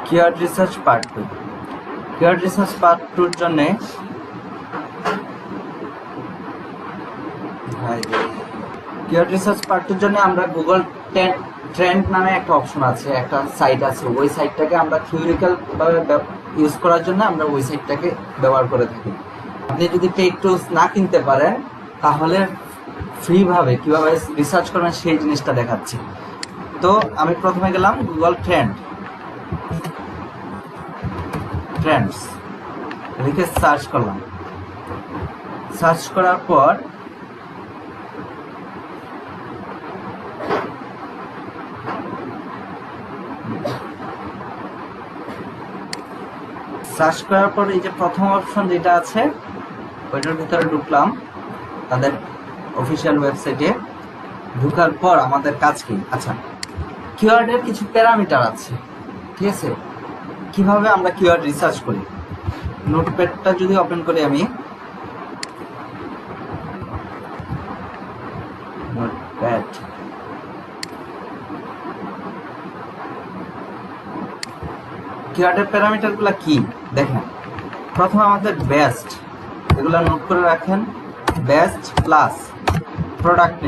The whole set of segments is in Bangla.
Keyword research part 2। Keyword research part 2 এর জন্য কিওয়ার্ড রিসার্চ পার্ট 2 এর জন্য আমরা গুগল ট্রেন্ড নামে একটা অপশন আছে, একটা সাইট আছে। ওই সাইটটাকে আমরা থিওরিক্যাল ভাবে ইউজ করার জন্য আমরা ওই সাইটটাকে ব্যবহার করে থাকি। আপনি যদি পেইড টুলস না কিনতে পারেন তাহলে ফ্রি ভাবে কিভাবে রিসার্চ করবেন সেই জিনিসটা দেখাচ্ছি। তো আমি প্রথমে গেলাম গুগল ট্রেন্ডস লিখে সার্চ করলাম। সার্চ করার পর এই যে প্রথম অপশন যেটা আছে ওইটার ভিতরে ঢুকলাম, তাদের অফিসিয়াল ওয়েবসাইটে। ঢুকার পর আমাদের কাজ কি? আচ্ছা, কিওয়ার্ডের কিছু প্যারামিটার আছে, ঠিক আছে? কিভাবে আমরা কিওয়ার্ড রিসার্চ করি, নোটপ্যাডটা যদি ওপেন করি আমি, নোটপ্যাড কিওয়ার্ডের প্যারামিটারগুলো কি দেখেন। প্রথমে আমাদের বেস্ট, এগুলো নোট করে রাখেন। Best plus product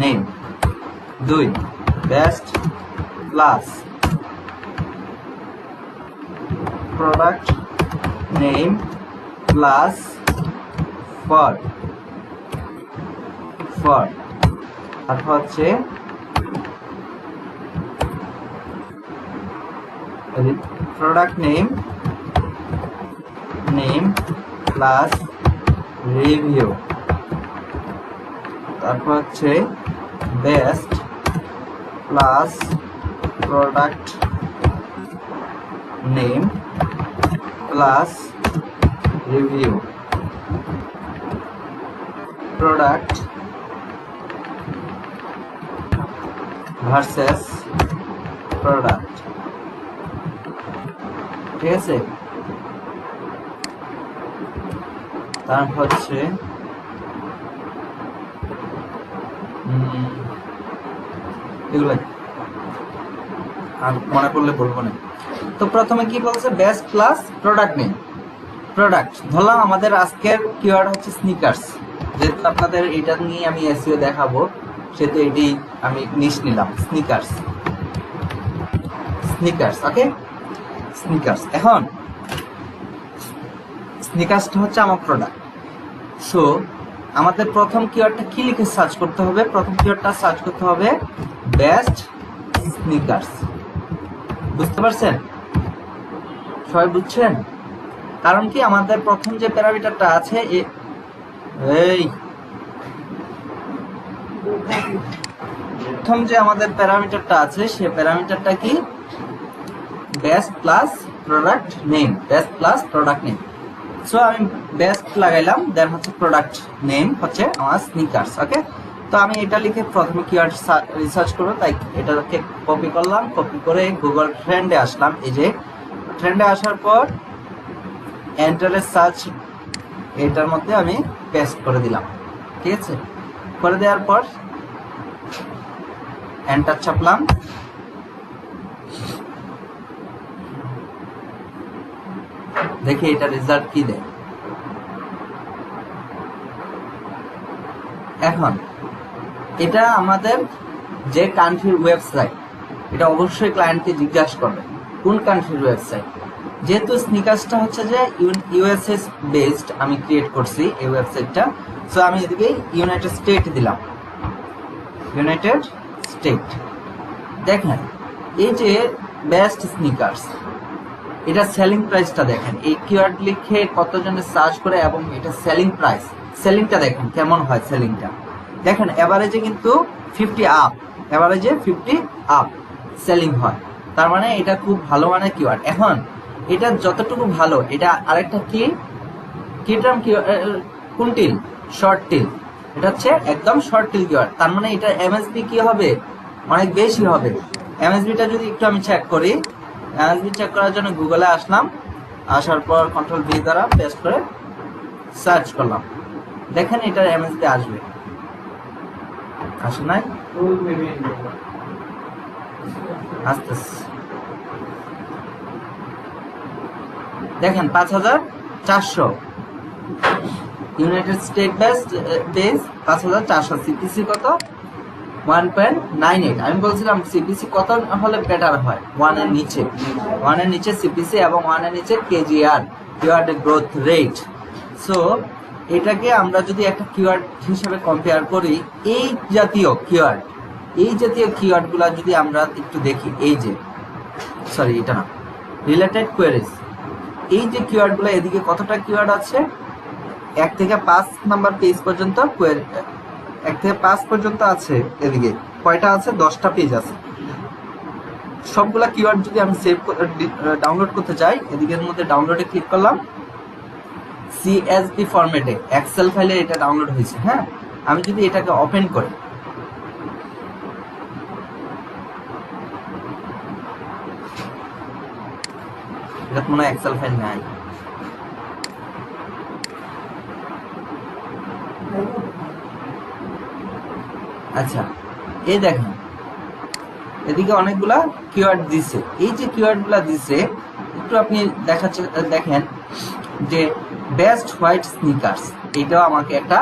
name 2, best plus product name plus for তারপর হচ্ছে প্রোডাক্ট নেম প্লাস রিভিউ, তারপর হচ্ছে best plus product name plus review, product versus product, ঠিক আছে? তারপর হচ্ছে এগুলো আর মনে করলে বলবো না। তো প্রথমে কি বলছে? Best plus product name. Product ধরলাম আমাদের আজকের কিওয়ার্ড হচ্ছে স্নিকার্স, যেহেতু আপনাদের এটা নিয়ে আমি এসইও দেখাবো সেহেতু এটি আমি নিলাম স্নিকার্স। ওকে, স্নিকার্স। এখন স্নিকার্সটা হচ্ছে আমার প্রোডাক্ট। সো আমাদের প্রথম কিওয়ার্ডটা কি লিখে সার্চ করতে হবে? প্রথম কিওয়ার্ডটা সার্চ করতে হবে বেস্ট স্নিকার্স। বুঝতে পারছেন? সবাই বুঝছেন? কারণ কি আমাদের প্রথম যে প্যারামিটারটা আছে প্রথম যে আমাদের প্যারামিটারটা আছে সে প্যারামিটারটা কি? Best plus product name, best plus product name. So আমি বেস্ট লাগাইলাম, দেন হচ্ছে প্রোডাক্ট নেম হচ্ছে আমার স্নিকার্স। ওকে, তো আমি এটা লিখে প্রথমে কিওয়ার্ড রিসার্চ করবো, তাই এটাকে কপি করলাম। কপি করে গুগল ট্রেন্ডে আসলাম। এই যে ট্রেন্ডে আসার পর এন্টারে সার্চ এটার মধ্যে আমি পেস্ট করে দিলাম, ঠিক আছে? করে দেওয়ার পর এন্টার চাপলাম। দেখি এটা রেজাল্ট কি দেয়। এখন এটা আমাদের যে কান্ট্রির ওয়েবসাইট, এটা অবশ্যই ক্লায়েন্টকে জিজ্ঞাসা করবে কোন কান্ট্রির ওয়েবসাইট। যেহেতু স্নিকার্সটা হচ্ছে যে ইউএসএ বেসড আমি ক্রিয়েট করছি এই ওয়েবসাইটটা, সো আমি এদিকে ইউনাইটেড স্টেট দিলাম। United state. দেখেন এই যে বেস্ট স্নিকার্স, এটা সেলিং প্রাইসটা দেখেন। এই কিওয়ার্ড লিখে কতজনে সার্চ করে এবং এটা সেলিং প্রাইস, সেলিংটা দেখেন কেমন হয়। সেলিংটা দেখেন এভারেজে কিন্তু 50 আপ, এভারেজে 50 আপ সেলিং হয়। তার মানে এটা খুব ভালো মানের কিওয়ার্ড। এখন এটা যতটুকু ভালো, এটা আরেকটা কি টার্ম কোনটিল? Short till. এটা হচ্ছে একদম শর্ট টিল কিওয়ার্ড। তার মানে এটা এমএসবি কি হবে? অনেক বেশি হবে। এমএসবিটা যদি একটু আমি চেক করি, এমএসবি চেক করার জন্য গুগলে আসলাম। আসার পর কন্ট্রোল ভি দ্বারা পেস্ট করে সার্চ করলাম। দেখেন এটার এমএসবি আসবে, আসে নাই? আস্তে দেখেন 5400 ইউনাইটেড স্টেট বেস 5400 সিপিসি কত 1.98 আমি বলছিলাম সিপিসি কত হলে বেটার হয় 1 এর নিচে সিপিসি এবং 1 এর নিচে KGR keyword growth rate so এটাকে আমরা যদি একটা কিওয়ার্ড হিসেবে কম্পেয়ার করি এই জাতীয় কিওয়ার্ডগুলো যদি আমরা একটু দেখি এই যে সরি এটা না রিলেটেড কোয়েরিজ এই যে কিওয়ার্ডগুলো এদিকে কতটা কিওয়ার্ড আছে 1 থেকে 5 নাম্বার পেজ পর্যন্ত 1 থেকে 5 পর্যন্ত আছে এদিকে কয়টা আছে 10টা পেজ আছে সবগুলা কিওয়ার্ড যদি আমি ডাউনলোড করতে চাই এদিকের মধ্যে ডাউনলোডে ক্লিক করলাম CSV ফরম্যাটে এক্সেল ফাইলে এটা ডাউনলোড হয়েছে হ্যাঁ আমি যদি এটাকে ওপেন করি এটা মনে হয় এক্সেল ফাইল নাই আচ্ছা এই দেখেন এদিকে অনেকগুলা কিওয়ার্ড দিছে এই যে কিওয়ার্ডগুলা দিছে একটু আপনি দেখেন যে বেস্ট হোয়াইট স্নিকার্স এটাও আমাকে একটা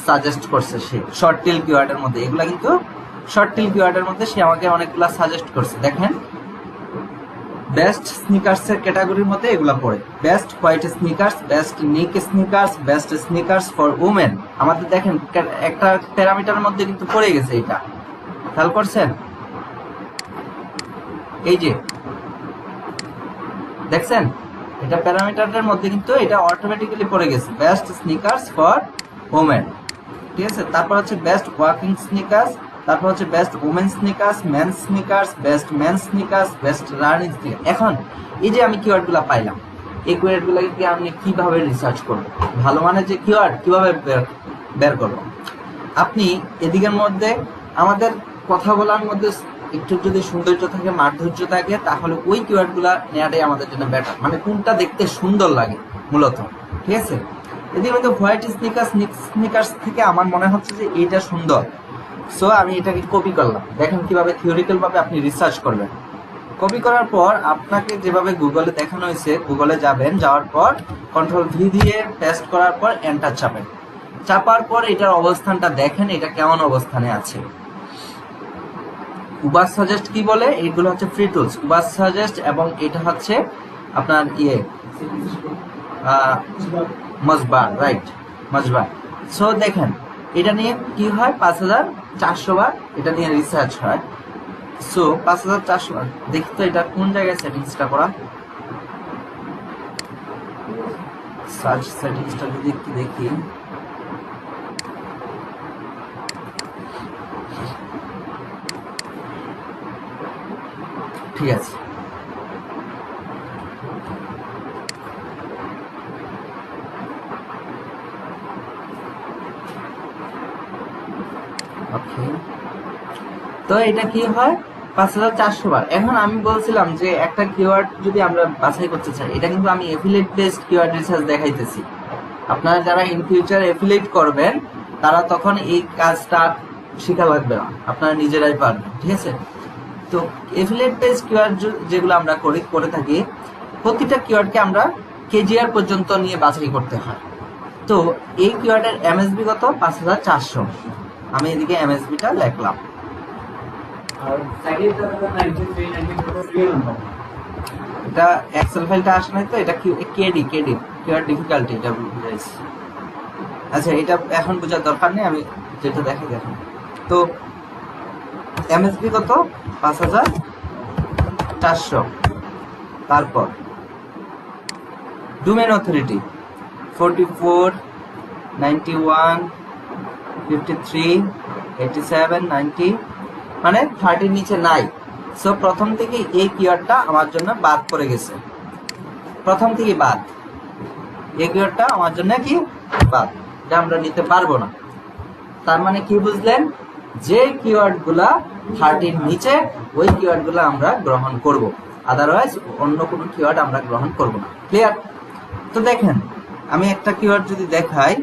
সাজেস্ট করছে সে শর্ট টেল কিওয়ার্ডের মধ্যে এগুলা কিন্তু শর্ট টেল কিওয়ার্ডের মধ্যে সে আমাকে অনেকগুলা সাজেস্ট করছে দেখেন বেস্ট স্নিকার্সের ক্যাটাগরির মধ্যে এগুলা পড়ে best white sneakers best Nike sneakers best sneakers for women আমাদের দেখেন একটা প্যারামিটারের মধ্যে কিন্তু পড়ে গেছে এটা খেয়াল করছেন এই যে দেখছেন এটা প্যারামিটারের মধ্যে কিন্তু এটা অটোমেটিক্যালি পড়ে গেছে বেস্ট স্নিকার্স ফর উমেন ঠিক আছে তারপর হচ্ছে বেস্ট ওয়াকিং স্নিকার্স তারপর হচ্ছে best women sneakers men's sneakers best men's sneakers best running sneaker এখন এই যে আমি কিওয়ার্ডগুলো পাইলাম এই কিওয়ার্ডগুলোকে আমি কিভাবে রিসার্চ করব ভালো মানের যে কিওয়ার্ড কিভাবে বের করব আপনি এদিকের মধ্যে আমাদের কথা বলার মধ্যে একটু যদি সৌন্দর্য থাকে মাধুর্য থাকে তাহলে ওই কিওয়ার্ডগুলো নেওয়াটাই আমাদের জন্য বেটার মানে কোনটা দেখতে সুন্দর লাগে মূলত ঠিক আছে এদিকে মধ্যে হোয়াইট স্নিকার্স থেকে আমার মনে হচ্ছে যে এইটা সুন্দর সো আমি এটাকে কপি করলাম দেখেন কিভাবে থিওরিক্যাল ভাবে আপনি রিসার্চ করবেন কপি করার পর আপনাকে যেভাবে গুগলে দেখানো হয়েছে গুগলে যাবেন যাওয়ার পর কন্ট্রোল ভি দিয়ে পেস্ট করার পর এন্টার চাপেন চাপার পর এটার অবস্থানটা দেখেন এটা কেমন অবস্থানে আছে উবার সাজেস্ট কি বলে এইগুলো হচ্ছে ফ্রি টুলস উবার সাজেস্ট এবং এটা হচ্ছে আপনার মজবার রাইট মজবার সো দেখেন এটা নিয়ে কি হয় 5400 বার এটা নিয়ে রিসার্চ হয় সো 5400 বার দেখি তো এটা কোন জায়গায় সেটিংসটা করা সার্চ সেটিংসটা যদি একটু দেখি ঠিক আছে ওকে তো এটা কি হয় 5400 বার এখন আমি বলছিলাম যে একটা কিওয়ার্ড যদি আমরা বাছাই করতে চাই এটা কিন্তু আমি এফিলিয়েট বেসড কিওয়ার্ড রিসার্চ দেখাইতেছি আপনারা যারা ইন ফিউচার এফিলিয়েট করবেন তারা তখন এই কাজটা শেখা লাগবে না আপনারা নিজেরাই পারবেন ঠিক আছে তো এফিলিয়েট বেসড কিওয়ার্ড যেগুলো আমরা করে থাকি প্রতিটা কিওয়ার্ডকে আমরা কেজিআর পর্যন্ত নিয়ে বাছাই করতে হয় তো এই কিওয়ার্ডের এমএসবি কত 5400 আমি এদিকে এমএসবিটা লিখলাম আর এটা এক্সেল ফাইলটা আসে নাই তো এটা কেডি কিওয়ার্ড ডিফিকাল্টি এটা বুঝাইছি আচ্ছা এটা এখন বোঝার দরকার নেই আমি যেটা দেখে দেখেন তো এমএসবি কত 5400 তারপর ডোমেইন অথরিটি 44 91 53 87 90 মানে 30 নিচে নাই সো প্রথম থেকে এই কিওয়ার্ডটা আমার জন্য বাদ পড়ে গেছে প্রথম থেকে বাদ এই কিওয়ার্ডটা আমার জন্য কি বাদ এটা আমরা নিতে পারবো না তার মানে কি বুঝলেন যে কিওয়ার্ডগুলা 30 নিচে ওই কিওয়ার্ডগুলো আমরা গ্রহণ করব আদারওয়াইজ অন্য কোনো কিওয়ার্ড আমরা গ্রহণ করব না ক্লিয়ার তো দেখেন আমি একটা কিওয়ার্ড যদি দেখাই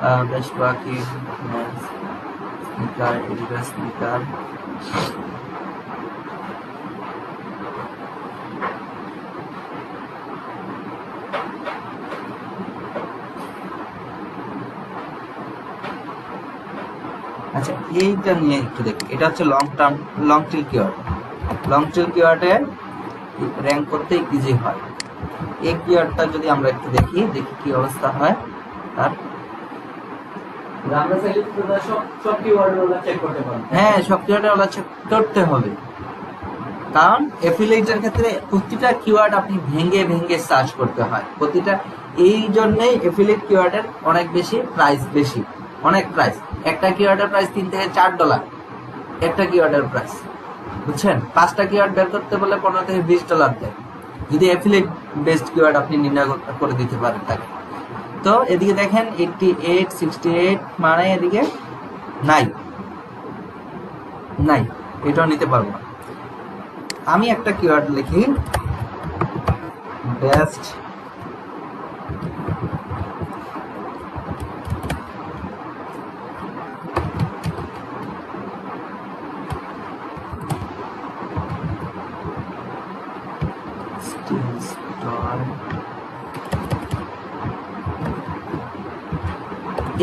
বেস্ট বাকি স্নিকার এডিডাস স্নিকার। আচ্ছা এইটা নিয়ে একটু দেখি, এটা হচ্ছে long tail keyword. Long tail কিওয়ার্ডে র্যাঙ্ক করতে ইজি হয়। এই কিওয়ার্ডটা যদি আমরা একটু দেখি কি অবস্থা হয় তার। হ্যাঁ, সব কিওয়ার্ডে ওরা চেক করতে হবে, কারণ এফিলিয়েটের ক্ষেত্রে প্রতিটা কিওয়ার্ড আপনি ভেঙে ভেঙে সার্চ করতে হয় প্রতিটা। এই জন্যই এফিলিয়েট কিওয়ার্ডের অনেক বেশি প্রাইস, অনেক প্রাইস। একটা কিওয়ার্ডের প্রাইস $3 থেকে $4 একটা কিওয়ার্ডের প্রাইস, বুঝছেন? 5টা কিওয়ার্ড বের করতে বলে $15 থেকে $20 দেয়, যদি এফিলিয়েট বেসড কিওয়ার্ড আপনি নির্ণয় করে দিতে পারেন তাকে। তো এদিকে দেখেন 88, 68, মানে এদিকে নাই, এটাও নিতে পারবো না। আমি একটা কিওয়ার্ড লিখি, বেস্ট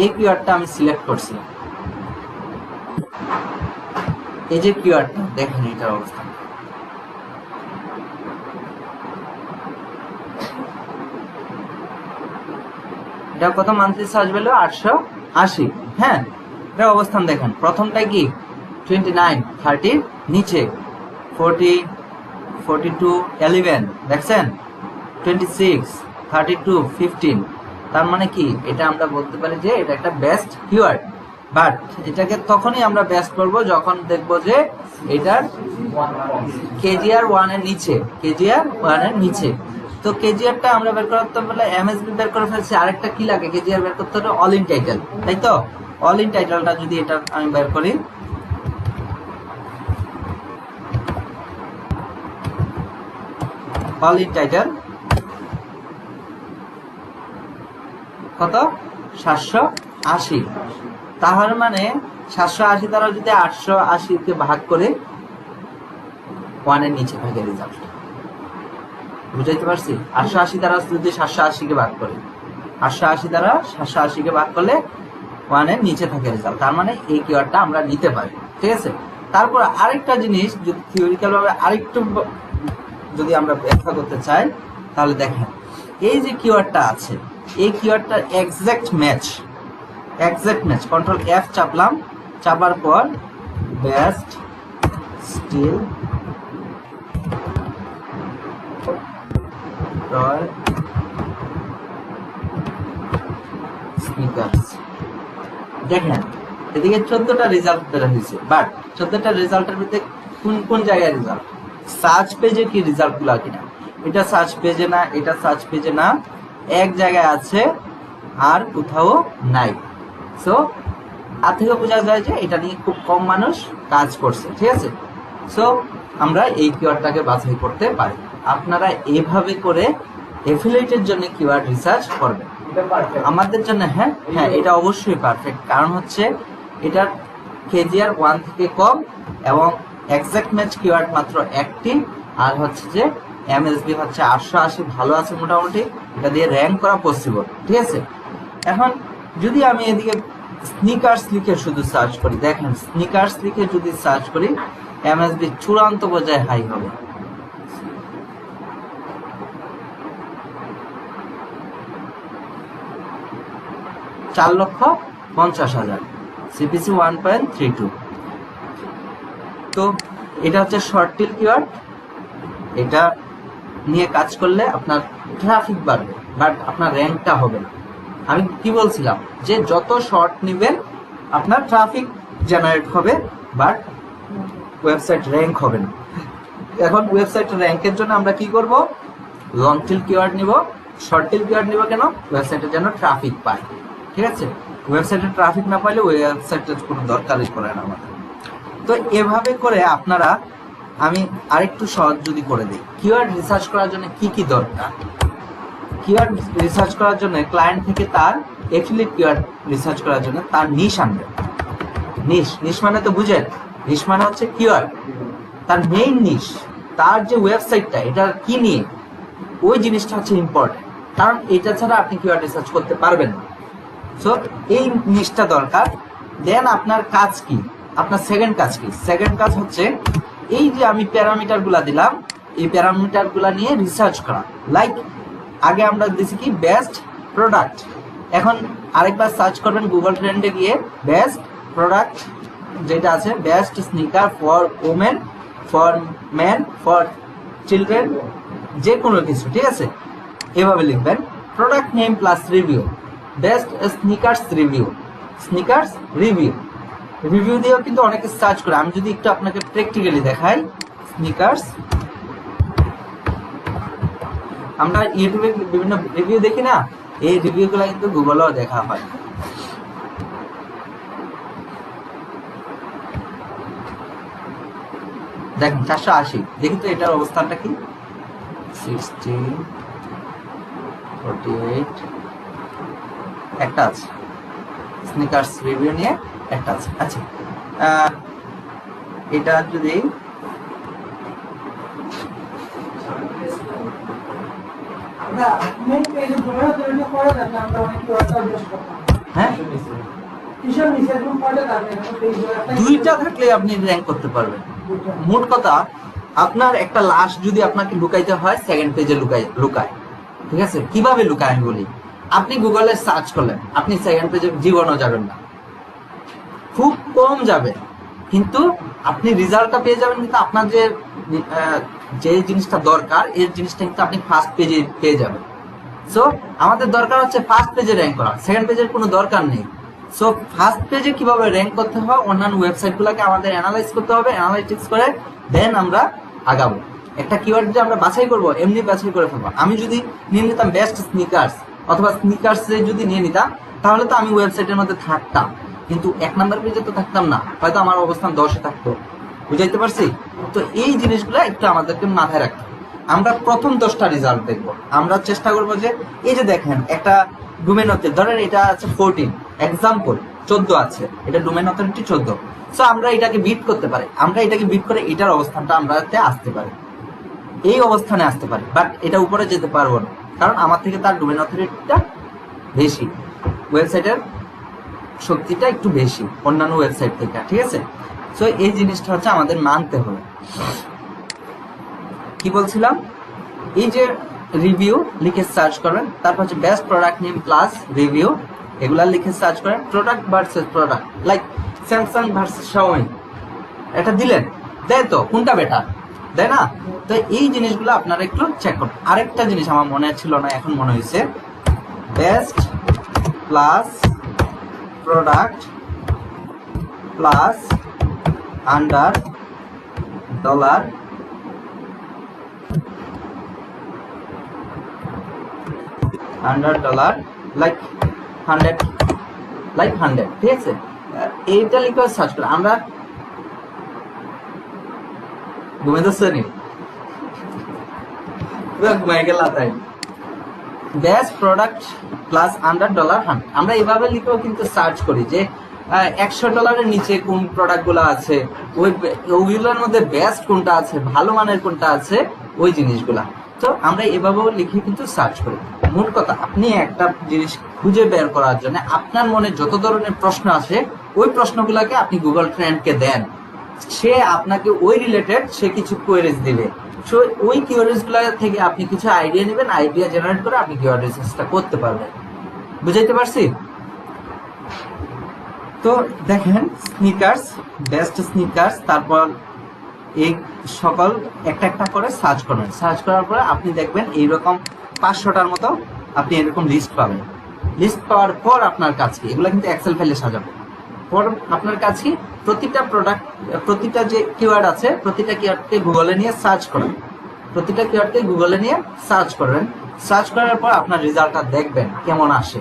এই কিওয়ার্ডটা আমি সিলেক্ট করছি। এই যে কিওয়ার্ডটা দেখেন এটার অবস্থা, এটা কত মান্থলি সার্চ ভ্যালু? 880। হ্যাঁ, এটা অবস্থান দেখেন, প্রথমটা কি 29, 30 নিচে 40, 42, 11 দেখছেন, 26, 32, 15। তার মানে কি, এটা আমরা বলতে পারি যে এটা একটা বেস্ট কিওয়ার্ড। বাট এটাকে তখনই আমরা বেস্ট করব যখন দেখব যে এটার কেজিআর 1 এর নিচে। তো কেজিআরটা আমরা বের করতে বলে এমএসবি বের করে ফেলছি, আরেকটা কি লাগে কেজিআর বের করতে হলে? অল ইন টাইটেল, তাই তো? অল ইন টাইটেলটা যদি এটা আমি বের করি, অল ইন টাইটেল কত? 780। তাহলে মানে 780 দ্বারা যদি 880 কে ভাগ করে 1 এর নিচে থাকে রেজাল্ট, বুঝাইতে পারছি? 880 দ্বারা যদি 780 কে ভাগ করে, 880 দ্বারা 780 কে ভাগ করলে 1 এর নিচে থাকে রেজাল্ট। তার মানে এই কিওয়ার্ডটা আমরা নিতে পারি, ঠিক আছে? তারপর আরেকটা জিনিস যদি থিওরিক্যাল ভাবে আরেকটু যদি আমরা ব্যাখ্যা করতে চাই, তাহলে দেখেন এই যে কিওয়ার্ডটা আছে, এই কিওয়ার্ডটার এক্সাক্ট ম্যাচ, কন্ট্রোল F চাপলাম, চাপার পর বেস্ট স্টিল স্নিকার্স। দেখেন এদিকে 14টা রেজাল্ট বের হয়েছে, বাট 14টা রেজাল্টের ভিতরে কোন জায়গায় রেজাল্ট? সার্চ পেজে কি রেজাল্ট গুলা কিনা? এটা সার্চ পেজে না, এটা সার্চ পেজে না, এক জায়গায় আছে আর কোথাও নাই। সো আর থেকে বোঝা যায় যে এটা নিয়ে খুব কম মানুষ কাজ করছে, ঠিক আছে? সো আমরা এই কিওয়ার্ডটাকে বাছাই করতে পারি। আপনারা এভাবে করে এফিলিয়েটের জন্য কিওয়ার্ড রিসার্চ করবেন। আমাদের জন্য হ্যাঁ, এটা অবশ্যই পারফেক্ট, কারণ হচ্ছে এটার কেজিআর 1 থেকে কম এবং এক্সাক্ট ম্যাচ কিওয়ার্ড মাত্র একটি, আর হচ্ছে যে এমএসবি হচ্ছে 880 ভালো আছে মোটামুটি, এটা দিয়ে র্যাঙ্ক করা পসিবল, ঠিক আছে? এখন যদি আমি এদিকে স্নিকার্স লিখে শুধু সার্চ করি, দেখেন স্নিকার্স লিখে যদি সার্চ করি এমএসবি চূড়ান্ত পর্যায়ে হাই হবে। $4,50,000, সিপিসি 1.32। তো এটা হচ্ছে শর্ট টেল কিওয়ার্ড, এটা নিয়ে কাজ করলে আপনার ট্রাফিক বাড়বে, বাট আপনার র্যাঙ্কটা হবে না। আমি কি বলছিলাম যে যত শর্ট নিবেন আপনার ট্রাফিক জেনারেট হবে, বাট ওয়েবসাইট র্যাঙ্ক হবে না। এখন ওয়েবসাইট র্যাঙ্কের জন্য আমরা কি করব? লং টেল কিওয়ার্ড নিব, শর্ট টেল কিওয়ার্ড নিব। কেন? ওয়েবসাইটে যেন ট্রাফিক পায়, ঠিক আছে? ওয়েবসাইটে ট্রাফিক না পাইলে ওয়েবসাইটের কোনো দরকারই পড়ে না আমাদের। তো এভাবে করে আপনারা, আমি আরেকটু সহজ যদি করে দিই, কিওয়ার্ড রিসার্চ করার জন্য কি কি দরকার? কিওয়ার্ড রিসার্চ করার জন্য ক্লায়েন্ট থেকে তার এফিলিয়েট কিওয়ার্ড রিসার্চ করার জন্য তার নিশ আনবেন। নিশ মানে তো বুঝেন, নিশ মানে হচ্ছে কিওয়ার্ড, তার মেইন নিশ, তার যে ওয়েবসাইটটা এটা কি নিয়ে, ওই জিনিসটা হচ্ছে ইম্পর্টেন্ট, কারণ এটা ছাড়া আপনি কিওয়ার্ড রিসার্চ করতে পারবেন না। সো এই নিশটা দরকার। দেন আপনার কাজ কি, আপনার সেকেন্ড কাজ কি? সেকেন্ড কাজ হচ্ছে এই যে আমি প্যারামিটার গুলা দিলাম, এই প্যারামিটার গুলা নিয়ে রিসার্চ করা। লাইক আগে আমরা দিছি কি বেস্ট প্রোডাক্ট, এখন আরেকবার সার্চ করবেন গুগল ট্রেন্ডে গিয়ে বেস্ট প্রোডাক্ট যেটা আছে, best sneaker for women, for men, for children, যে কোনো কিছু, ঠিক আছে? এভাবে লিখবেন product name plus review, best sneakers review, sneakers review. Review দিয়েও কিন্তু অনেকে সার্চ করে। আমি যদি একটু আপনাকে প্র্যাকটিক্যালি দেখাই, স্নিকার্স, আমরা ইউটিউবে বিভিন্ন রিভিউ দেখি না, এই রিভিউগুলো কিন্তু গুগলেও দেখা হয়। দেখেন 480, দেখি তো এটার অবস্থানটা কি? 60, 48, একটা আছে স্নিকার্স রিভিউ নিয়ে, একটা আছে। আচ্ছা, এটা যদি হ্যাঁ দুইটা থাকলে আপনি র্যাঙ্ক করতে পারবেন। মোট কথা, আপনার একটা লাশ যদি আপনাকে লুকাইতে হয়, সেকেন্ড পেজে লুকায়, ঠিক আছে? কিভাবে লুকায় আমি বলি। আপনি গুগলে সার্চ করলেন, আপনি সেকেন্ড পেজে জীবনও যাবেন না, খুব কম যাবে, কিন্তু আপনি রেজাল্টটা পেয়ে যাবেন। কিন্তু আপনার যে জিনিসটা দরকার, এই জিনিসটা কিন্তু আপনি ফার্স্ট পেজে পেয়ে যাবেন। সো আমাদের দরকার হচ্ছে ফার্স্ট পেজে র্যাঙ্ক করা, সেকেন্ড পেজের কোনো দরকার নেই। সো ফার্স্ট পেজে কিভাবে র্যাঙ্ক করতে হয়, অন্যান্য ওয়েবসাইটগুলোকে আমাদের অ্যানালাইজ করতে হবে, অ্যানালাইটিক্স করে দেন আমরা আগাবো। একটা কিওয়ার্ড যে আমরা বাছাই করবো, এমনি বাছাই করে ফেলবো। আমি যদি নিয়ে নিতাম বেস্ট স্নিকার্স অথবা স্নিকার্স যদি নিয়ে নিতাম, তাহলে তো আমি ওয়েবসাইটের মধ্যে থাকতাম, কিন্তু 1 নাম্বার পেজে তো থাকতাম না, হয়তো আমার অবস্থান 10-এ থাকতো। বুঝাইতে পারছি? তো এই জিনিসগুলো একটু আমাদেরকে মাথায় রাখতে হবে। আমরা প্রথম 10টা রেজাল্ট দেখবো, আমরা চেষ্টা করবো যে এই যে দেখেন একটা ডোমেন অথরিটি, ধরেন এটা আছে 14, এক্সাম্পল 14 আছে, এটা ডোমেন অথরিটি 14। সো আমরা এটাকে বিট করতে পারি, আমরা এটাকে বিট করে এটার অবস্থানটা আমরা আসতে পারি, এই অবস্থানে আসতে পারি, বাট এটা উপরে যেতে পারবো না, কারণ আমার থেকে তার ডোমেন অথরিটিটা বেশি, ওয়েবসাইটের শক্তিটা একটু বেশি অন্যান্য ওয়েবসাইট থেকে, ঠিক আছে? সো এই জিনিসটা হচ্ছে আমাদের মানতে হবে। কি বলছিলাম? এই যে রিভিউ লিখে সার্চ করবেন, তারপর হচ্ছে best product name plus review, এগুলা লিখে সার্চ করেন। Product versus product, like Samsung versus Xiaomi, এটা দিলেন, দেয় তো কোনটা বেটার, দেয় না? তো এই জিনিসগুলো আপনারা একটু চেক করুন। আরেকটা জিনিস আমার মনে ছিল না, এখন মনে হয়েছে, best plus product plus under dollar like 100, ঠিক আছে? এইটা লিখে সার্চ করে আমরা ঘুমে তো শ্রেণী ঘুমাই গেল, তাই বেস্ট প্রোডাক্ট প্লাস আন্ডার $100, আমরা এভাবে লিখেও কিন্তু সার্চ করি যে $100 নিচে কোন প্রোডাক্ট গুলো আছে, ওইগুলোর মধ্যে বেস্ট কোনটা আছে, ভালো মানের কোনটা আছে, ওই জিনিসগুলা। তো আমরা এভাবেও লিখে কিন্তু সার্চ করি। মোট কথা, আপনি একটা জিনিস খুঁজে বের করার জন্য আপনার মনে যত ধরনের প্রশ্ন আসে, ওই প্রশ্নগুলোকে আপনি গুগল ট্রেন্ডকে দেন, সে আপনাকে ওই রিলেটেড সে কিছু কোয়েরিজ দিবে। সো ওই কিওয়ার্ডস গুলো থেকে আপনি কিছু আইডিয়া নেবেন, আইডিয়া জেনারেট করে আপনি কিওয়ার্ড রিসার্চটা করতে পারবেন। বুঝাইতে পারছি? তো দেখেন স্নিকার্স, বেস্ট স্নিকার্স, তারপর এই সকল একটা একটা করে সার্চ করবেন। সার্চ করার পরে আপনি দেখবেন এইরকম 500টার মতো আপনি এরকম লিস্ট পাবেন। লিস্ট পাওয়ার পর আপনার কাজ কি, এগুলো কিন্তু এক্সেল ফাইলে সাজাবো। পর আপনার কাজ কি, প্রতিটা প্রোডাক্ট, প্রতিটা যে কিওয়ার্ড আছে, প্রতিটা কিওয়ার্ডকে গুগলে নিয়ে সার্চ করবেন, প্রতিটা কিওয়ার্ডকে গুগলে নিয়ে সার্চ করবেন। সার্চ করার পর আপনার রেজাল্টটা দেখবেন কেমন আসে,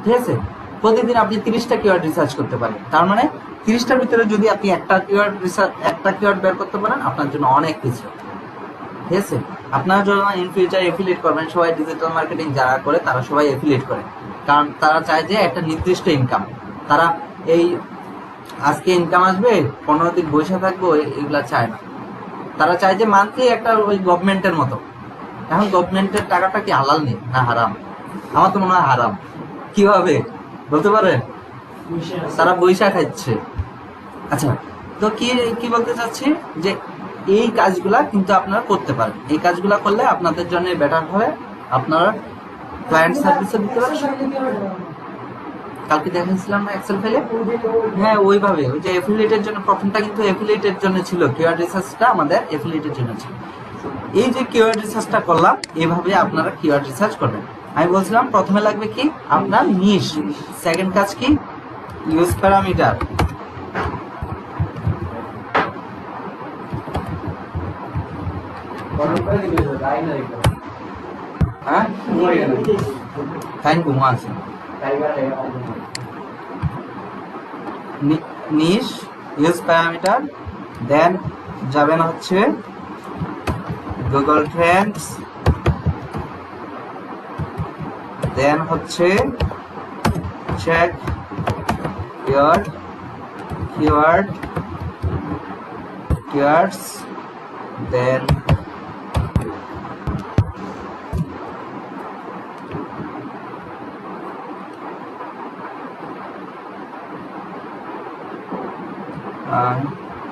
ঠিক আছে? প্রতিদিন আপনি 30টা কিওয়ার্ড রিসার্চ করতে পারেন, তার মানে 30টার ভিতরে যদি আপনি একটা কিওয়ার্ড বের করতে পারেন, আপনার জন্য অনেক কিছু, ঠিক আছে? আপনারা যখন ইন ফিউচার এফিলিয়েট করবেন, সবাই ডিজিটাল মার্কেটিং যারা করে তারা সবাই এফিলিয়েট করে, কারণ তারা চায় যে একটা নির্দিষ্ট ইনকাম। তারা এই আজকে ইনকাম আসবে 15 দিন বসে থাকবো এগুলা চায় না। তারা চায় যে মান্থলি একটা ওই গভর্নমেন্টের মতো। এখন গভর্নমেন্টের টাকাটা কি হালাল নেই না হারাম? আমার তো মনে হয় হারাম। কিভাবে বলতে পারেন? তারা বৈশা খাচ্ছে। আচ্ছা, তো কি বলতে চাচ্ছি যে এই কাজগুলা কিন্তু আপনারা করতে পারেন। এই কাজগুলা করলে আপনাদের জন্য বেটার হবে। আপনারা ক্লায়েন্ট সার্ভিসও দিতে পারেন। কালকে দেখাচ্ছিলাম না এক্সেল ফাইলে? হ্যাঁ, ওইভাবে ওই যে এফিলিয়েটের জন্য প্রথমটা কিন্তু এফিলিয়েটের জন্য ছিল, কিওয়ার্ড রিসার্চটা আমাদের এফিলিয়েটের জন্য ছিল। এই যে কিওয়ার্ড রিসার্চটা করলাম, এইভাবে আপনারা কিওয়ার্ড রিসার্চ করবেন। আমি বলছিলাম প্রথমে লাগবে কি আপনার নিশ, সেকেন্ড কাজ কি ইউজ প্যারামিটার, হ্যাঁ ফাইন ঘুমা আছে নিশ ইউজ প্যারামিটার, দেন যাবেন হচ্ছে গুগল ট্রেন্ডস, দেন হচ্ছে চেক ইওর keywords, then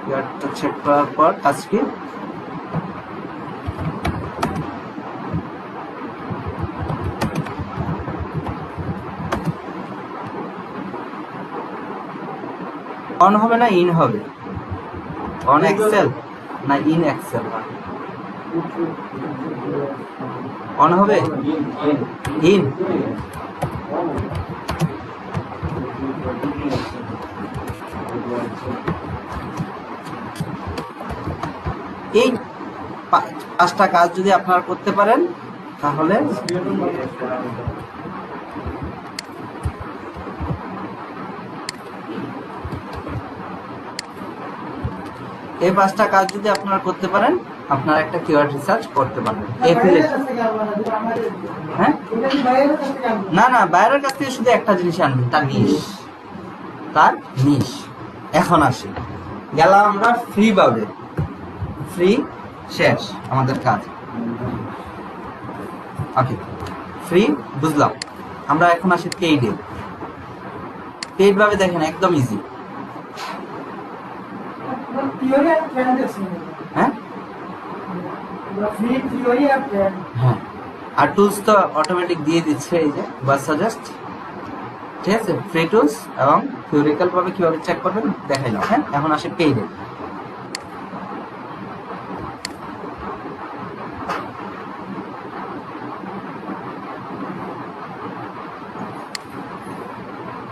keywordটা চেক করার পর আজকে অন হবে না ইন হবে? অন এক্সেল না ইন এক্সেল? অন হবে ইন। এই 5টা কাজ যদি আপনারা করতে পারেন তাহলে এই 5টা কাজ যদি আপনারা করতে পারেন, আপনারা একটা কিওয়ার্ড রিসার্চ করতে পারবেন। হ্যাঁ, না না, বাইরের কাছ থেকে শুধু একটা জিনিস আনবেন, তার নিশ। এখন আসি, গেলাম আমরা ফ্রি পাবে, ফ্রি শেষ আমাদের কাজ। ওকে, ফ্রি বুঝলাম। আমরা এখন আসি পেইডে। পেইড ভাবে দেখেন একদম ইজি। হ্যাঁ হ্যাঁ, আর টুলস তো অটোমেটিক দিয়ে দিচ্ছে, এই যে বাস সাজেস্ট, ঠিক আছে? ফ্রি টুলস এবং থিওরিক্যাল ভাবে কিভাবে চেক করবেন দেখাইলাম। হ্যাঁ, এখন আসে পেইডে।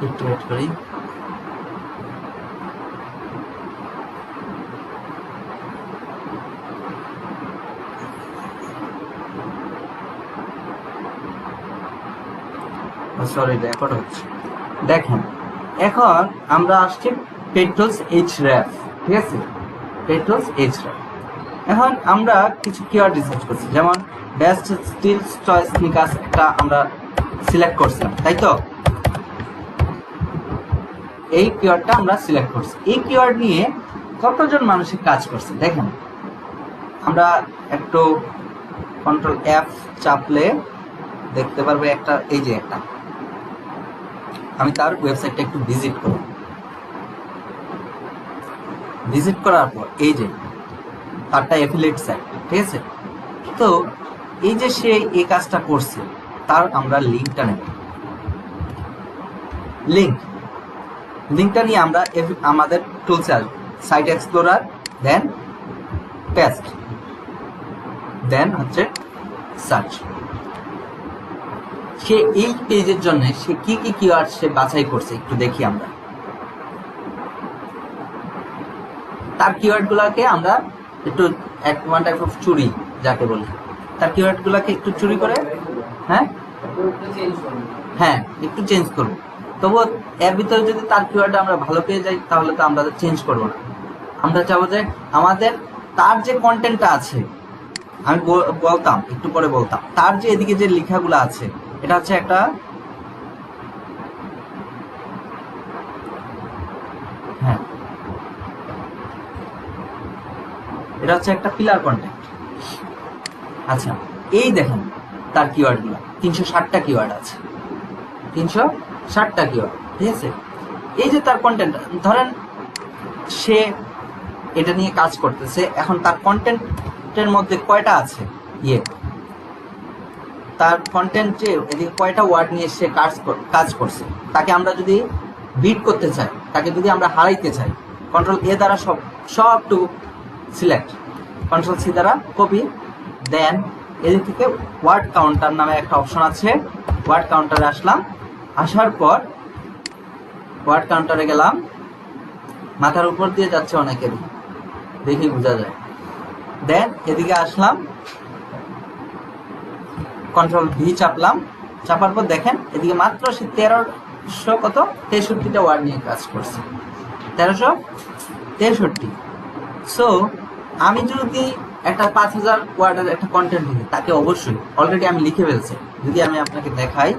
একটু ওয়েট করি। সরি, রেকর্ড হচ্ছে। দেখেন এখন আমরা আসছি পেট্রোলস এইচআরএফ, ঠিক আছে? Patrols HRF. এখন আমরা কিছু কিওয়ার্ড রিসার্চ করছি, যেমন বেস্ট স্টিল চয়েস স্নিকার্স একটা আমরা সিলেক্ট করছিলাম, তাই তো? এই কিওয়ার্ডটা আমরা সিলেক্ট করছি। এই কিওয়ার্ড নিয়ে কতজন মানুষের কাজ করছে দেখেন। আমরা একটু কন্ট্রোল F চাপলে দেখতে পারবো একটা, এই যে একটা, আমি তার ওয়েবসাইটটা একটু ভিজিট করব। ভিজিট করার পর এই যে তারটা অ্যাফিলিয়েট সাইট, ঠিক আছে? তো এই যে সে এই কাজটা করছে, তার আমরা লিঙ্কটা নেব। লিঙ্কটা নিয়ে আমরা আমাদের টুলসে আসবো, সাইট এক্সপ্লোরার, দেন পেস্ট, দেন হচ্ছে সার্চ। সে এই পেজের জন্য সে কি কি কিওয়ার্ড সে বাছাই করছে একটু দেখি আমরা। তার কিওয়ার্ড গুলাকে আমরা একটু ওয়ান টাইপ অফ চুরি যাকে বলি, তার কিওয়ার্ড গুলাকে একটু চুরি করে, হ্যাঁ হ্যাঁ একটু চেঞ্জ করবো। তবুও এর ভিতরে যদি তার কিওয়ার্ড আমরা ভালো পেয়ে যাই তাহলে তো আমরা চেঞ্জ করবো না। আমরা চাবো যে আমাদের তার যে কন্টেন্টটা আছে আমি বলতাম, একটু পরে বলতাম। তার যে এদিকে যে লেখাগুলো আছে, এটা হচ্ছে একটা হ্যাঁ, এটা হচ্ছে একটা পিলার কন্টেন্ট। আচ্ছা, এই দেখেন তার কিওয়ার্ডগুলো 360টা কিওয়ার্ড আছে, 360টা কিওয়ার্ড, ঠিক আছে। এই যে তার কন্টেন্ট, ধরেন সে এটা নিয়ে কাজ করতেছে, এখন তার কন্টেন্টের মধ্যে কয়টা আছে তার কন্টেন্টে এদিকে কয়টা ওয়ার্ড নিয়ে সে কাজ করছে, তাকে আমরা যদি বিট করতে চাই, তাকে যদি আমরা হারাইতে চাই, কন্ট্রোল এ দ্বারা সবটুকু সিলেক্ট, কন্ট্রোল সি দ্বারা কপি, দেন এদিক থেকে ওয়ার্ড কাউন্টার নামে একটা অপশন আছে, ওয়ার্ড কাউন্টারে আসলাম, আসার পর ওয়ার্ড কাউন্টারে গেলাম, মাথার উপর দিয়ে যাচ্ছে অনেকের, দেখি বোঝা যায়। দেন এদিকে আসলাম, কন্ট্রোল ভি চাপলাম, চাপার পর দেখেন এদিকে মাত্র সে 1363টা ওয়ার্ড নিয়ে কাজ করছে, 1363। সো আমি যদি একটা 5000 ওয়ার্ডের একটা কন্টেন্ট লিখি, তাকে অবশ্যই অলরেডি আমি লিখে ফেলছি, যদি আমি আপনাকে দেখাই,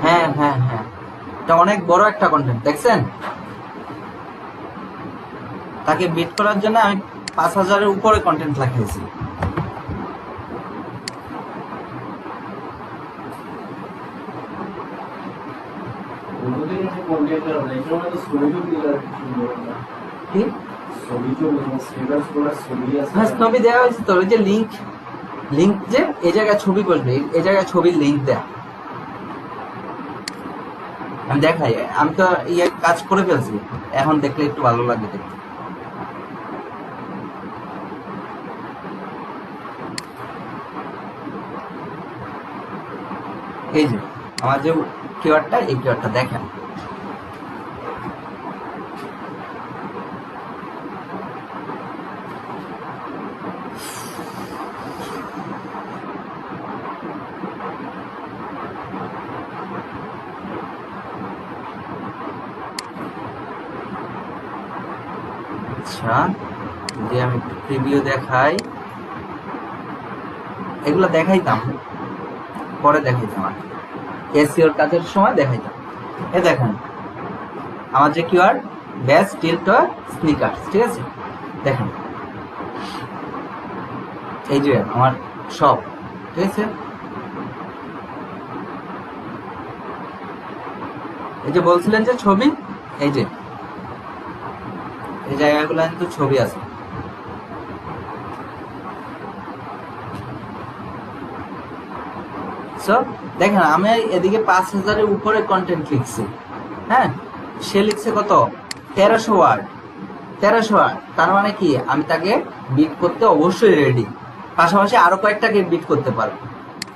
হ্যাঁ হ্যাঁ হ্যাঁ, এটা অনেক বড় একটা কন্টেন্ট, দেখছেন। তাকে বিট করার জন্য আমি 5000-এর উপরে কন্টেন্ট লিখেছি। ছবি দেওয়া হয়েছে তো, ওই যে লিঙ্ক যে এই জায়গায় ছবি বসবে, এই জায়গায় ছবির লিঙ্ক দেয়া, আমি দেখাই, আমি তো ইয়ে কাজ করে ফেলছি, এখন দেখলে একটু ভালো লাগবে দেখতে। এই যে আমার যে কিওয়ার্ডটা, এই কিওয়ার্ডটা দেখেন, আচ্ছা যদি আমি একটু প্রিভিউ দেখাই, এগুলো দেখাইতাম, পরে দেখাইতাম, আর এসইওর কাজের সময় দেখাইতাম। এ দেখেন আমার যে কিওয়ার্ড ব্যাস টিল্ট স্নিকার্স, ঠিক আছে, দেখেন এই যে আমার সব, ঠিক আছে। এই যে বলছিলেন যে ছবি, এই যে এই জায়গাগুলো কিন্তু ছবি আছে, সো দেখেন আমি এদিকে 5000-এর উপরে কন্টেন্ট লিখছি, হ্যাঁ, সে লিখছে কত 1300 ওয়ার্ড, 1300 ওয়ার্ড, তার মানে কি আমি তাকে বিট করতে অবশ্যই রেডি, পাশাপাশি আরো কয়েকটাকে বিট করতে পারবো,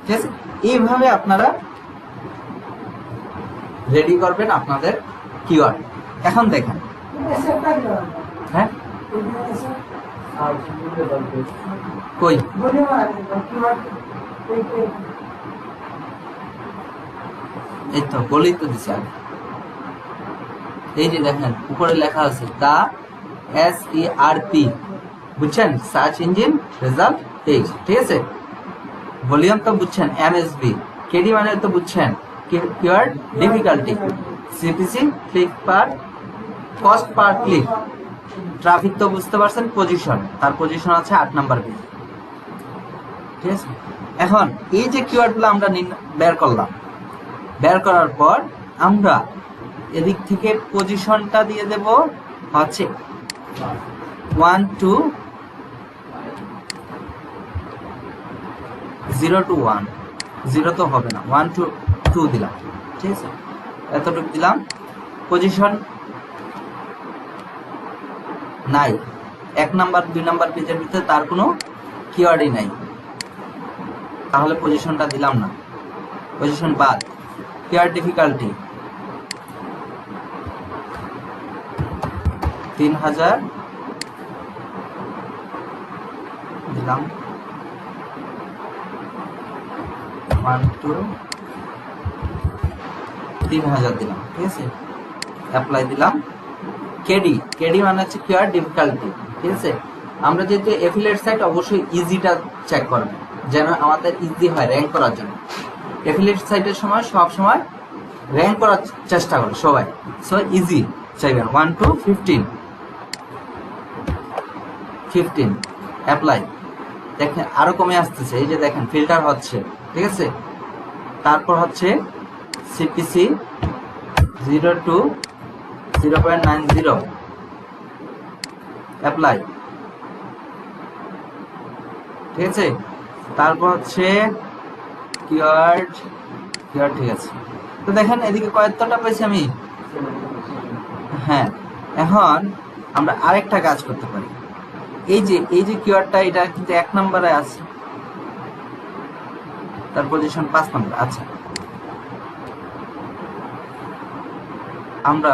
ঠিক আছে। এইভাবে আপনারা রেডি করবেন আপনাদের কিওয়ার্ড। এখন দেখেন, হ্যাঁ কই এই তো বলেই তো দিছি আগে, এই যে দেখেন উপরে লেখা আছে দা SERP, বুঝছেন, সার্চ ইঞ্জিন রেজাল্ট পেজ, ঠিক আছে। ভলিউম তো বুঝছেন, MSB, KD মানে তো বুঝছেন কিওয়ার্ড ডিফিকাল্টি, CPC ক্লিক পার কস্ট পার ক্লিক, ট্রাফিক তো বুঝতে পারছেন, পজিশন, তার পজিশন আছে 8 নাম্বার পেজ, ঠিক আছে। এখন এই যে কিওয়ার্ডগুলো আমরা বের করলাম, বের করার পর আমরা এদিক থেকে পজিশনটা দিয়ে দেব হচ্ছে 1 to 0 to 1, 0 তো হবে না, 1 to 2 দিলাম, ঠিক আছে, এতটুকু দিলাম। পজিশন নাই, 1 নাম্বার 2 নাম্বার পেজের ভিতরে তার কোনো কিওয়ার্ডই নাই, তাহলে পজিশনটা দিলাম না, পজিশন বাদ। কিওয়ার্ড ডিফিকাল্টি 3000 দিলাম, 1 to 3000 দিলাম, ঠিক আছে, অ্যাপ্লাই দিলাম। কেডি, কেডি মানে হচ্ছে কিওয়ার্ড ডিফিকাল্টি, ঠিক আছে। আমরা যেহেতু এফিলিয়েট সাইট অবশ্যই ইজিটা চেক করবেন, যেন আমাদের ইজি হয় র্যাঙ্ক করার জন্য। এফিলিয়েট সাইটের সময় সব সময় র্যাঙ্ক করার চেষ্টা করে সবাই, সো ইজি চাইবেন। 1 to 15 অ্যাপ্লাই। দেখেন আরো কমে আসতেছে, এই যে দেখেন ফিল্টার হচ্ছে, ঠিক আছে। তারপর হচ্ছে সিপিসি 0 to 0.90 অ্যাপ্লাই, ঠিক আছে। তারপর হচ্ছে কিওয়ার্ড, ঠিক আছে। তো দেখেন এদিকে কয়েকটা পেয়েছি আমি। হ্যাঁ, এখন আমরা আরেকটা কাজ করতে পারি। এই যে কিওয়ার্ডটা, এটা কিন্তু 1 নম্বরে আছে, তার পজিশন 5 নম্বর। আচ্ছা, আমরা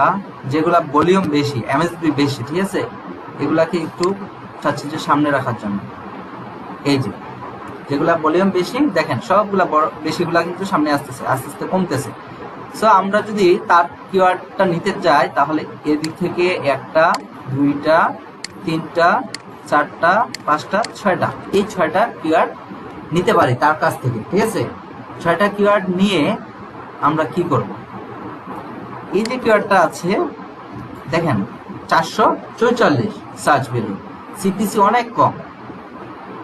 যেগুলা ভলিউম বেশি, এমএসবি বেশি, ঠিক আছে, এগুলাকে একটু চাচ্ছি যে সামনে রাখার জন্য। এই যে যেগুলা ভলিউম বেশি, দেখেন সবগুলা বড় বেশিগুলা কিন্তু সামনে আসতেছে, আস্তে আস্তে কমতেছে। সো আমরা যদি তার কিওয়ার্ডটা নিতে চাই, তাহলে এদিক থেকে 1টা 2টা 3টা 4টা 5টা 6টা, এই 6টা কিওয়ার্ড নিতে পারি তার কাছ থেকে, ঠিক আছে। 6টা কিওয়ার্ড নিয়ে আমরা কি করব, এই যে কিওয়ার্ডটা আছে দেখেন 444 সার্চ ভ্যালু, সিপিসি অনেক কম,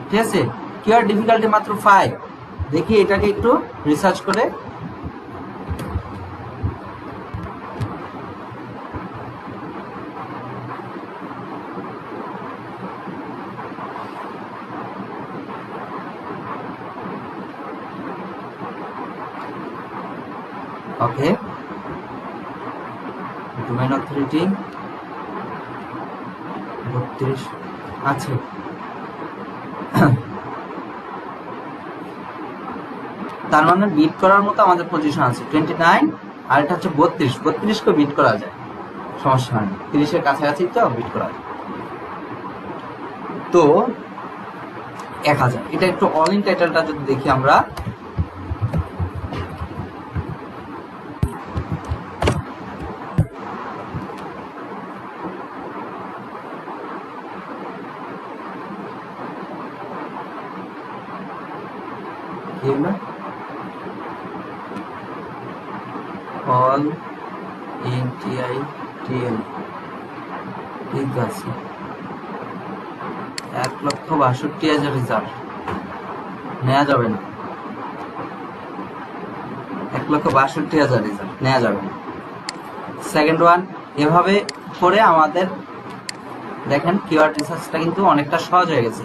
ঠিক আছে। কিওয়ার্ড ডিফিকাল্টি মাত্র 5। দেখি এটাকে একটু রিসার্চ করে। ওকে, ডোমেইন অথরিটি 32 আছে। তার মানে বিট করার মতো আমাদের পজিশন আছে 29, আর এটা হচ্ছে 32 কে বিট করা যায়, সমস্যা হয় না, 30-এর কাছাকাছি তো বিট করা যায়। তো 1000, এটা একটু অল ইন টাইটেলটা যদি দেখি আমরা, অল ইন টিআইটিএল, ঠিক আছে। 1,62,000 রেজাল্ট নেওয়া যাবে না, 1,62,000 রেজাল্ট নেওয়া যাবে না। সেকেন্ড ওয়ান, এভাবে করে আমাদের দেখেন কিওয়ার্ড রিসার্চটা কিন্তু অনেকটা সহজ হয়ে গেছে।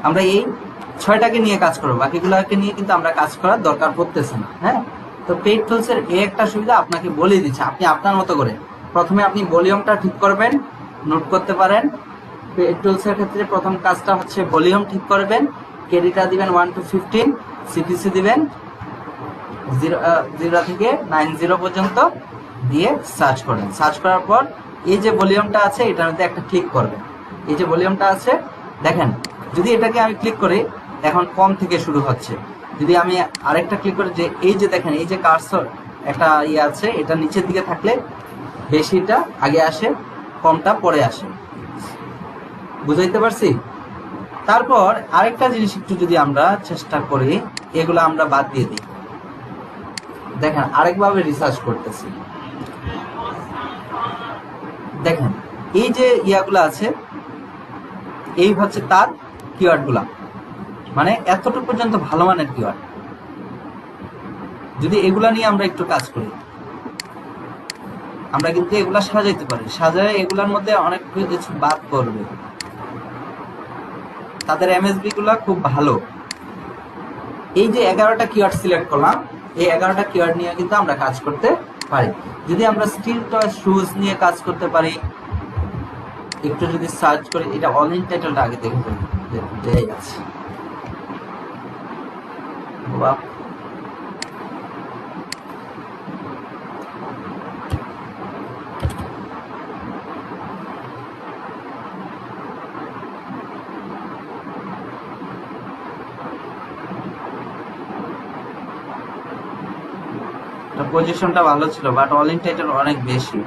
আমরা এই 6টাকে নিয়ে কাজ করবো, বাকিগুলোকে নিয়ে কিন্তু আমরা কাজ করার দরকার পড়তেছে না। হ্যাঁ, তো পেইড টুলসের এই একটা সুবিধা আপনাকে বলে দিচ্ছে, আপনি আপনার মতো করে প্রথমে আপনি ভলিউমটা ঠিক করবেন, নোট করতে পারেন। পেইড টুলসের ক্ষেত্রে প্রথম কাজটা হচ্ছে ভলিউম ঠিক করবেন, কেডিটা দিবেন 1 to 15, সিপিসি দিবেন 0 থেকে 90 পর্যন্ত দিয়ে সার্চ করেন। সার্চ করার পর এই যে ভলিউমটা আছে এটার মধ্যে একটা ক্লিক করবেন। এই যে ভলিউমটা আছে দেখেন, যদি এটাকে আমি ক্লিক করি এখন কম থেকে শুরু হচ্ছে। যদি আমি আরেকটা ক্লিক করি, যে এই যে দেখেন এই যে কার্সর একটা ইয়ে আছে, এটা নিচের দিকে থাকলে বেশিটা আগে আসে, কমটা পরে আসে। বুঝাইতে পারছি? তারপর আরেকটা জিনিস একটু যদি আমরা চেষ্টা করি, এগুলো আমরা বাদ দিয়ে দিই। দেখেন আরেকভাবে রিসার্চ করতেছি, দেখেন এই যে ইয়াগুলো আছে, এই হচ্ছে তার কিওয়ার্ড গুলা, মানে এতটুকু পর্যন্ত ভালো মানের কিওয়ার্ড। যদি এগুলা নিয়ে আমরা একটু কাজ করি, আমরা কিন্তু এগুলা সাজাইতে পারি, সাজায় এগুলার মধ্যে অনেক কিছু বাদ করবে। তাদের এমএসবি গুলা খুব ভালো। এই যে 11টা কিওয়ার্ড সিলেক্ট করলাম, এই 11টা কিওয়ার্ড নিয়ে কিন্তু আমরা কাজ করতে পারি। যদি আমরা স্টিল টয় শুজ নিয়ে কাজ করতে পারি, একটু যদি সার্চ করি, এটা অল ইন টাইটেলটা আগে দেখে দেখাই আছে। পজিশনটা ভালো ছিল, বাট অল ইন টাইটেল অনেক বেশি।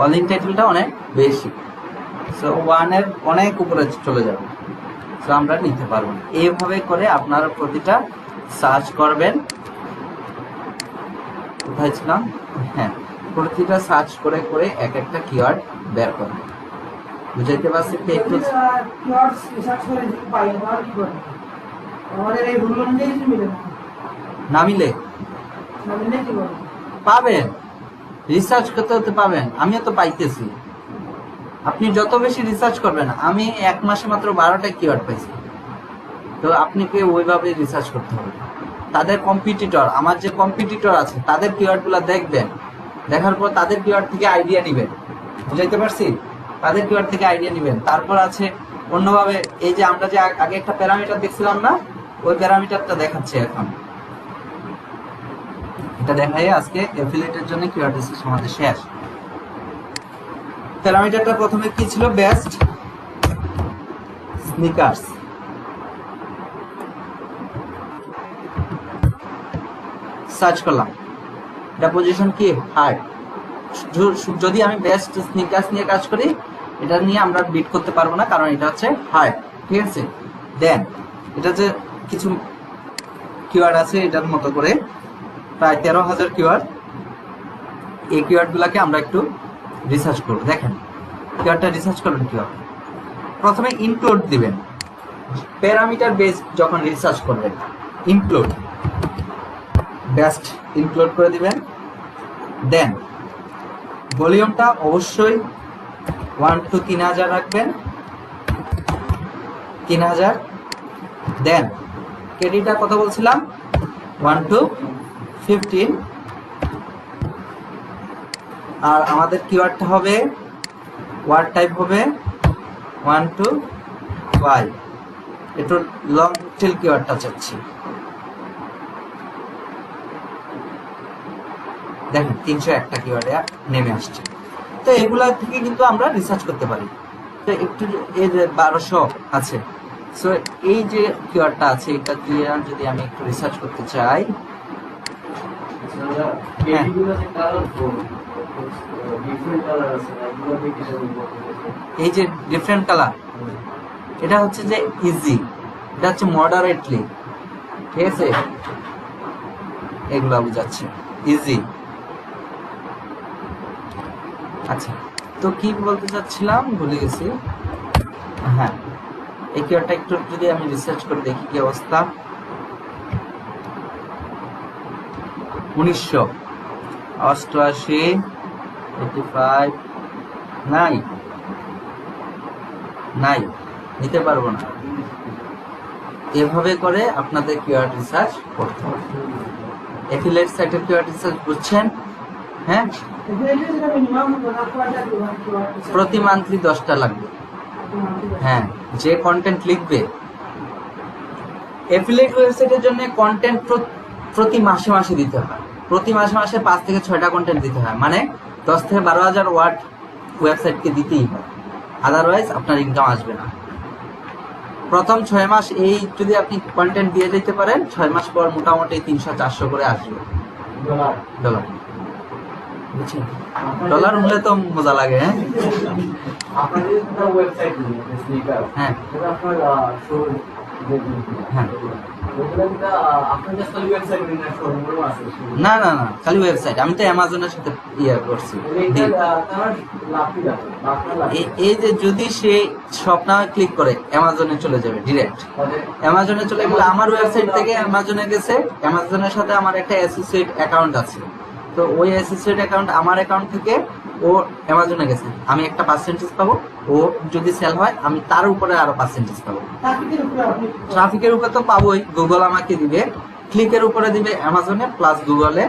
অল ইন টাইটেলটা অনেক বেশি, সো 1 এর অনেক উপরে চলে যাবে, সো আমরা নিতে পারবো না। এইভাবে করে আপনারা প্রতিটা সার্চ করবেন। কোথায় ছিলাম? হ্যাঁ, প্রতিটা সার্চ করে করে এক একটা কিওয়ার্ড বের করবেন। বুঝাইতে পারছি কি? একটু কিওয়ার্ডস রিসার্চ করে পাই না কি করে আমাদের এই রুল অনুযায়ী মিলে না মিলে না মিলে কি করে পাবেন, রিসার্চ করতে হতে পাবেন। আমিও তো পাইতেছি। আপনি যত বেশি রিসার্চ করবেন, আমি এক মাসে মাত্র 12টা কিওয়ার্ড পাইছি। তো আপনাকে ওইভাবে রিসার্চ করতে হবে। তাদের কম্পিটিটর, আমার যে কম্পিটিটর আছে তাদের কিওয়ার্ড গুলা দেখবেন, দেখার পর তাদের কিওয়ার্ড থেকে আইডিয়া নিবেন। বুঝাইতে পারছি? তাদের কিওয়ার্ড থেকে আইডিয়া নিবেন। তারপর আছে অন্যভাবে, এই যে আমরা যে আগে একটা প্যারামিটার দেখছিলাম না, ওই প্যারামিটারটা দেখাচ্ছে এখন। এটা দেখাই আজকে এফিলিয়েটের জন্য কিওয়ার্ড রিসার্চ আমাদের শেষ। প্যারামিটারটা প্রথমে কি ছিল? Best sneakers. সার্চ করলাম, এটা পজিশন কি? হার্ড। যদি আমি বেস্ট স্নিকার্স নিয়ে কাজ করি, এটা নিয়ে আমরা বিট করতে পারবো না, কারণ এটা হচ্ছে হার্ড। ঠিক আছে, দেন এটা যে কিছু কিওয়ার্ড আছে এটার মতো করে প্রায় 13,000 কিওয়ার্ড। এই কিওয়ার্ড গুলাকে আমরা একটু রিসার্চ করবো। দেখেন কিওয়ার্ডটা রিসার্চ করবেন কিভাবে। প্রথমে ইনক্লুড দিবেন, প্যারামিটার বেস যখন রিসার্চ করবেন, ইনক্লুড বেস্ট ইনক্লুড করে দিবেন। দেন ভলিউমটা অবশ্যই 1 to 3000 রাখবেন, 3000। দেন কেডিটা কত বলছিলাম? 1 to 15। আর আমাদের কিওয়ার্ডটা হবে, ওয়ার্ড টাইপ হবে 1 to 5। একটু লং টেল কিওয়ার্ডটা চাচ্ছি। দেখেন 301টা কিওয়ার্ডে নেমে আসছে। তো এগুলা থেকে কিন্তু আমরা রিসার্চ করতে পারি। তো একটু এই যে 1200 আছে, সো এই যে কিওয়ার্ডটা আছে এটা দিয়ে যদি আমি একটু রিসার্চ করতে চাই, এই যে ডিফারেন্ট কালার, এটা হচ্ছে যে ইজি, এটা হচ্ছে মডারেটলি। ঠিক আছে, এগুলা বুঝাচ্ছে ইজি। আচ্ছা, তো কি বলতে চাচ্ছিলাম ভুলে গেছি। হ্যাঁ, এই কিওয়ার্ডটা একটু যদি আমি রিসার্চ করে দেখি কি অবস্থা। 1988, 85 নাই, নিতে পারবো না। এভাবে করে আপনাদের কিওয়ার্ড রিসার্চ করতে হবে। এফিলিয়েট সাইটের কিওয়ার্ড রিসার্চ বুঝছেন? হ্যাঁ, প্রতি মান্থলি 10টা লাগবে। হ্যাঁ, যে কন্টেন্ট লিখবে এফিলিয়েট ওয়েবসাইটের জন্য কন্টেন্ট প্রতি মাসে মাসে দিতে হয়। প্রতি মাসে মাসে 5 থেকে 6টা কন্টেন্ট দিতে হয়, মানে 10 থেকে 12,000 ওয়ার্ড ওয়েবসাইটকে দিতেই হয়, আদারওয়াইজ আপনার ইনকাম আসবে না। প্রথম 6 মাস এই যদি আপনি কন্টেন্ট দিয়ে দিতে পারেন, 6 মাস পর মোটামুটি 300-400 করে আসবে ডলার। বুঝছেন? ডলার হলে তো মজা লাগে। হ্যাঁ, হ্যাঁ, হ্যাঁ, না না না, খালি ওয়েবসাইট। আমি তো অ্যামাজনের সাথে ইয়ে করছি। এই যে যদি সে শপ নামে ক্লিক করে অ্যামাজনে চলে যাবে, ডিরেক্ট অ্যামাজনে চলে গেলে আমার ওয়েবসাইট থেকে অ্যামাজনে গেছে, অ্যামাজনের সাথে আমার একটা অ্যাসোসিয়েট অ্যাকাউন্ট আছে, তো ওই অ্যাসোসিয়েট অ্যাকাউন্ট আমার অ্যাকাউন্ট থেকে ও অ্যামাজনে গেছে, আমি একটা পার্সেন্টেজ পাবো। ও যদি সেল হয় আমি তার উপরে আরো পার্সেন্টেজ পাবো। ট্রাফিকের উপরে তো পাবোই, গুগল আমাকে দিবে, ক্লিকের উপরে দিবে অ্যামাজনে প্লাস গুগলে।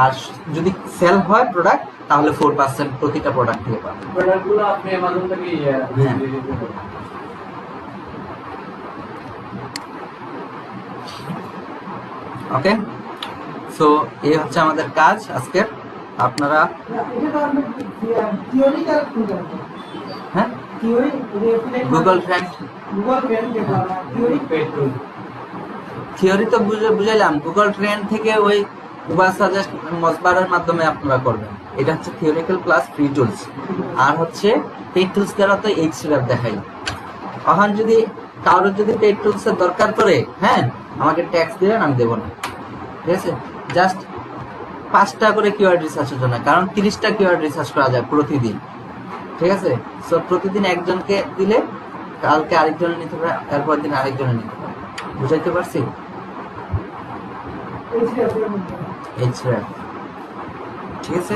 আর যদি সেল হয় প্রোডাক্ট, তাহলে 4% প্রতিটা প্রোডাক্ট থেকে পাবো। প্রোডাক্টগুলো আপনি অ্যামাজন থেকে ওকে, সো এই হচ্ছে আমাদের কাজ আজকের। আপনারা এটা তো আমরা থিওরি আর হ্যাঁ theory Google friend Google friend যেটা থিওরি থিওরি তো বুঝাইলাম, গুগল ট্রেন্ড থেকে ওই উবার সাজেস্ট মসবারের মাধ্যমে আপনারা করবেন। এটা হচ্ছে থিওরিক্যাল প্লাস ফ্রি টুলস। আর হচ্ছে পেইড টুলস দ্বারা তো এইচআর দেখাই। এখন যদি কারোর যদি পেইড টুলস এর দরকার পড়ে, হ্যাঁ আমাকে ট্যাক্স দিবেন, আমি দেবো না, ঠিক আছে? জাস্ট 5টা করে কিওয়ার্ড রিসার্চের জন্য, কারণ 30টা কিওয়ার্ড রিসার্চ করা যায় প্রতিদিন, ঠিক আছে? সো প্রতিদিন একজনকে দিলে কালকে আরেকজনে নিতে পারে, এরপর দিন আরেকজনে নিতে পারে। বুঝাইতে পারছি? এইচআর, ঠিক আছে।